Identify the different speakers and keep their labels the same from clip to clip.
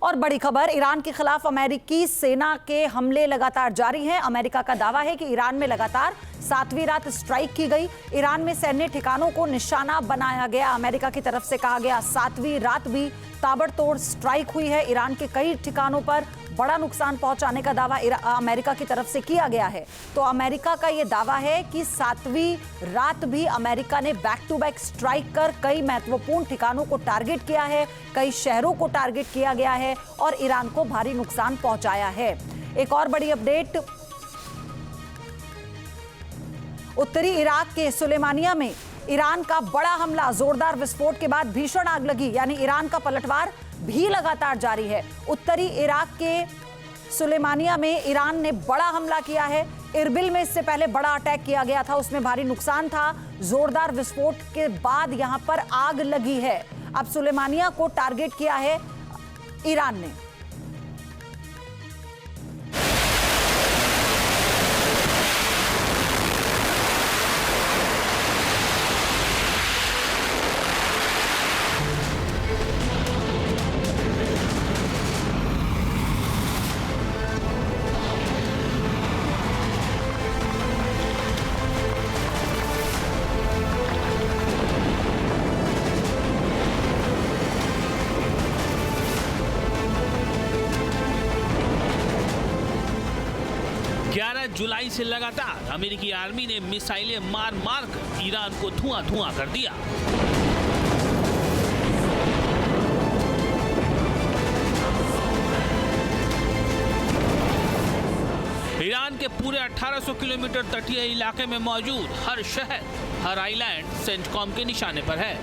Speaker 1: और बड़ी खबर, ईरान के खिलाफ अमेरिकी सेना के हमले लगातार जारी हैं। अमेरिका का दावा है कि ईरान में लगातार 7वीं रात स्ट्राइक की गई। ईरान में सैन्य ठिकानों को निशाना बनाया गया। अमेरिका की तरफ से कहा गया 7वीं रात भी ताबड़तोड़ स्ट्राइक हुई है। ईरान के कई ठिकानों पर बड़ा नुकसान पहुंचाने का दावा अमेरिका की तरफ से किया गया है। तो अमेरिका का यह दावा है कि 7वीं रात भी अमेरिका ने बैक टू बैक स्ट्राइक कर कई महत्वपूर्ण ठिकानों को टारगेट किया है, कई शहरों को टारगेट किया गया है और ईरान को भारी नुकसान पहुंचाया है। एक और बड़ी अपडेट, उत्तरी इराक के सुलेमानिया में ईरान का बड़ा हमला, जोरदार विस्फोट के बाद भीषण आग लगी। यानी ईरान का पलटवार भी लगातार जारी है। उत्तरी इराक के सुलेमानिया में ईरान ने बड़ा हमला किया है। इरबिल में इससे पहले बड़ा अटैक किया गया था, उसमें भारी नुकसान था। जोरदार विस्फोट के बाद यहां पर आग लगी है। अब सुलेमानिया को टारगेट किया है ईरान ने।
Speaker 2: जुलाई से लगातार अमेरिकी आर्मी ने मिसाइलें मार मार कर ईरान को धुआं धुआं कर दिया। ईरान के पूरे 1800 किलोमीटर तटीय इलाके में मौजूद हर शहर, हर आइलैंड सेंटकॉम के निशाने पर है।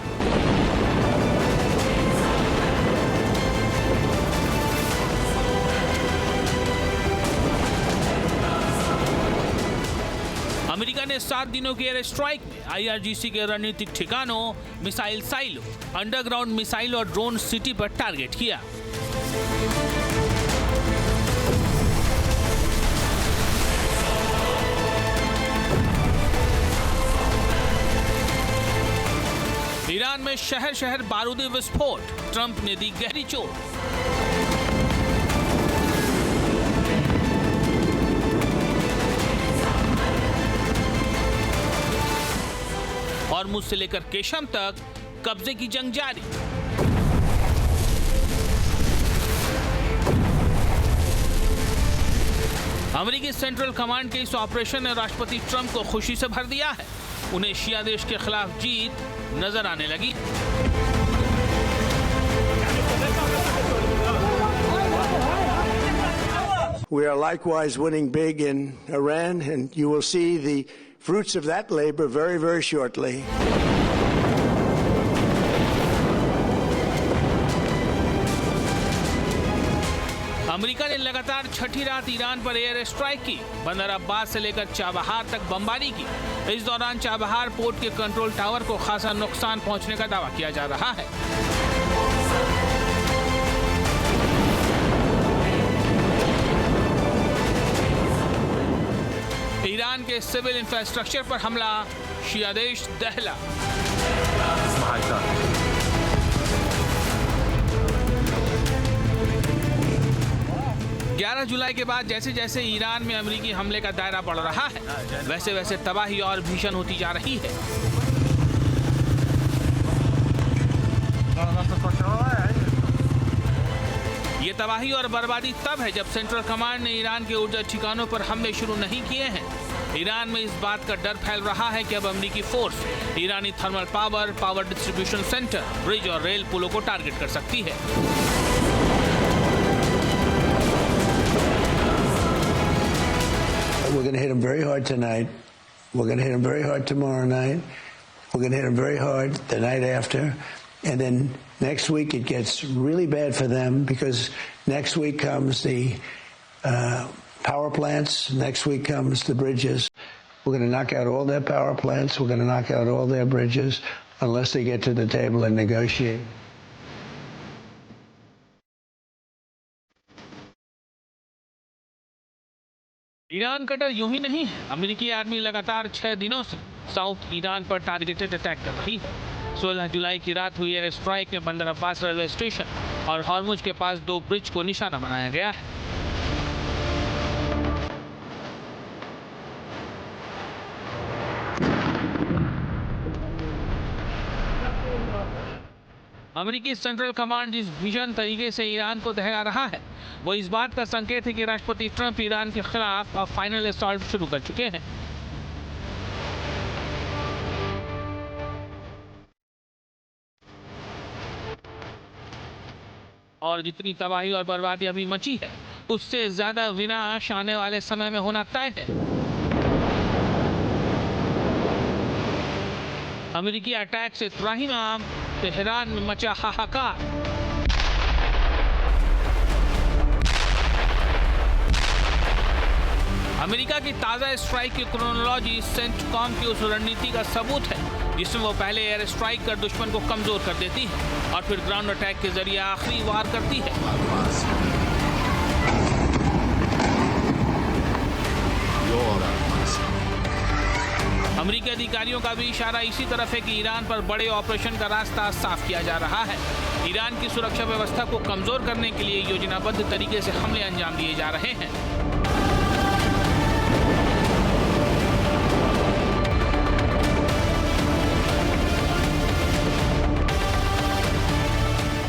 Speaker 2: अमेरिका ने 7 दिनों के एयर स्ट्राइक में IRGC के रणनीतिक ठिकानों, मिसाइल साइलो, अंडरग्राउंड मिसाइल और ड्रोन सिटी पर टारगेट किया। ईरान में शहर शहर बारूदी विस्फोट, ट्रंप ने दी गहरी चोट। हॉर्मुज से लेकर केशम तक कब्जे की जंग जारी। अमेरिकी सेंट्रल कमांड के इस ऑपरेशन ने राष्ट्रपति ट्रंप को खुशी से भर दिया है। उन्हें शिया देश के खिलाफ जीत नजर आने लगी।
Speaker 3: We are likewise winning big in Iran, and you will see the fruits of that labor very, very shortly.
Speaker 2: America ने लगातार छठी रात ईरान पर एयर स्ट्राइक की। बंदर अब्बास से लेकर चाबहार तक बमबारी की। इस दौरान चाबहार पोर्ट के कंट्रोल टावर को खासा नुकसान पहुंचने का दावा किया जा रहा है। ईरान के सिविल इंफ्रास्ट्रक्चर पर हमला, शिया देश दहला। 11 जुलाई के बाद जैसे जैसे ईरान में अमेरिकी हमले का दायरा बढ़ रहा है, वैसे वैसे तबाही और भीषण होती जा रही है। ये तबाही और बर्बादी तब है जब सेंट्रल कमांड ने ईरान के ऊर्जा ठिकानों पर हमले शुरू नहीं किए हैं। ईरान में इस बात का डर फैल रहा है कि अब अमेरिकी फोर्स ईरानी thermal power, power distribution center, bridge और रेल पुलों को टारगेट कर सकती है।
Speaker 3: We're going to hit them very hard tonight. We're going to hit them very hard tomorrow night. We're going to hit them very hard the night after. And then next week it gets really bad for them because next week comes the power plants. Next week comes the bridges. We're going to knock out all their power plants. We're going to knock out all their bridges unless they get to the table and negotiate.
Speaker 2: Iran का डर यूं ही नहीं है। अमेरिकी army लगातार 6 दिनों से south Iran पर टारगेटेड अटैक कर रही है। 16 जुलाई की रात हुई एयर स्ट्राइक में बंदर अब्बास रेलवे स्टेशन और हॉर्मुज के पास 2 ब्रिज को निशाना बनाया गया है। अमेरिकी सेंट्रल कमांड जिस भीषण तरीके से ईरान को दहला रहा है वो इस बात का संकेत है कि राष्ट्रपति ट्रंप ईरान के खिलाफ अब फाइनल असॉल्ट शुरू कर चुके हैं। और जितनी तबाही और बर्बादी अभी मची है उससे ज्यादा विनाश आने वाले समय में होना तय है। अमेरिकी अटैक से त्राहिमाम, तेहरान में मचा हाहाकार। अमेरिका की ताजा स्ट्राइक की क्रोनोलॉजी सेंटकॉम की उस रणनीति का सबूत है जिसमें वो पहले एयर स्ट्राइक कर दुश्मन को कमजोर कर देती है और फिर ग्राउंड अटैक के जरिए आखिरी वार करती है। अमेरिकी अधिकारियों का भी इशारा इसी तरफ है कि ईरान पर बड़े ऑपरेशन का रास्ता साफ किया जा रहा है। ईरान की सुरक्षा व्यवस्था को कमजोर करने के लिए योजनाबद्ध तरीके से हमले अंजाम दिए जा रहे हैं।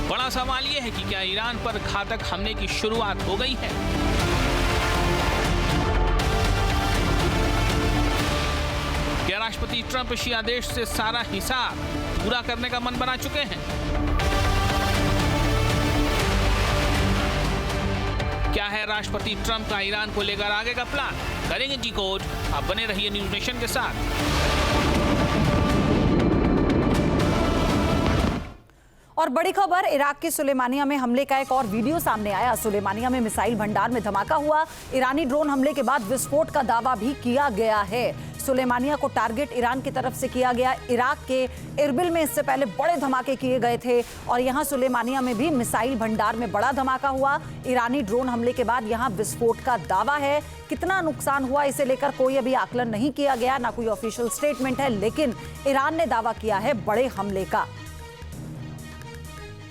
Speaker 2: बड़ा सवाल यह है कि क्या ईरान पर घातक हमले की शुरुआत हो गई है? क्या राष्ट्रपति ट्रंप शिया देश से सारा हिसाब पूरा करने का मन बना चुके हैं? क्या है राष्ट्रपति ट्रंप का ईरान को लेकर आगे का प्लान? करेंगे डिकोड। आप बने रहिए न्यूज़ नेशन के साथ।
Speaker 1: और बड़ी खबर, इराक के सुलेमानिया में हमले का एक और वीडियो सामने आया। सुलेमानिया में मिसाइल भंडार में धमाका हुआ। ईरानी ड्रोन हमले के बाद विस्फोट का दावा भी किया गया है। सुलेमानिया को टारगेट ईरान की तरफ से किया गया। इराक के इरबिल में इससे पहले बड़े धमाके किए गए थे और यहां सुलेमानिया में भी मिसाइल भंडार में बड़ा धमाका हुआ। ईरानी ड्रोन हमले के बाद यहां विस्फोट का दावा है। कितना नुकसान हुआ इसे लेकर कोई अभी आकलन नहीं किया गया, ना कोई ऑफिशियल स्टेटमेंट है, लेकिन ईरान ने दावा किया है बड़े हमले का।